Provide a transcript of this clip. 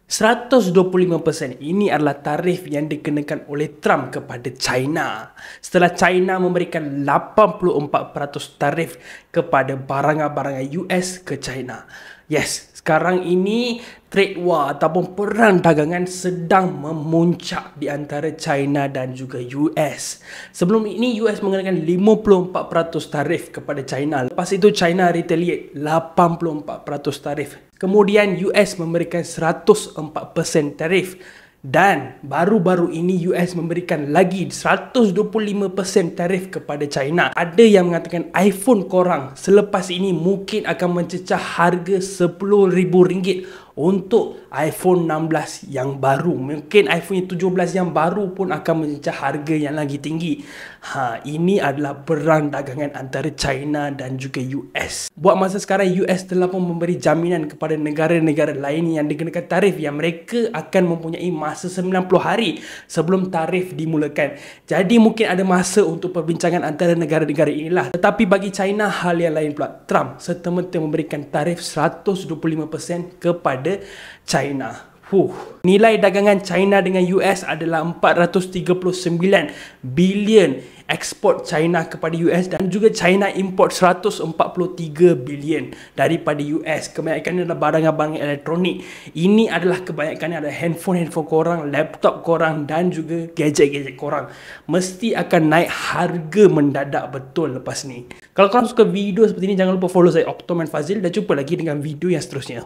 125% ini adalah tarif yang dikenakan oleh Trump kepada China setelah China memberikan 84% tarif kepada barangan-barangan US ke China. Yes, sekarang ini trade war ataupun perang dagangan sedang memuncak di antara China dan juga US. Sebelum ini US mengenakan 54% tarif kepada China. Lepas itu China retaliate 84% tarif. Kemudian US memberikan 104% tarif. Dan baru-baru ini US memberikan lagi 125% tarif kepada China. Ada yang mengatakan iPhone korang selepas ini mungkin akan mencecah harga RM10,000 untuk iPhone 16 yang baru. Mungkin iPhone 17 yang baru pun akan mencecah harga yang lagi tinggi. Ini adalah perang dagangan antara China dan juga US. Buat masa sekarang US telah pun memberi jaminan kepada negara-negara lain yang dikenakan tarif yang mereka akan mempunyai masa 90 hari sebelum tarif dimulakan. Jadi mungkin ada masa untuk perbincangan antara negara-negara inilah. Tetapi bagi China hal yang lain pula. Trump serta-merta memberikan tarif 125% kepada China. Nilai dagangan China dengan US adalah 439 bilion ekspor China kepada US dan juga China import 143 bilion daripada US. Kebanyakannya adalah barang-barang elektronik. Ini adalah kebanyakannya adalah handphone korang, laptop korang dan juga gadget-gadget korang. Mesti akan naik harga mendadak betul lepas ni. Kalau korang suka video seperti ni, jangan lupa follow saya Oktoman Fazil dan jumpa lagi dengan video yang seterusnya.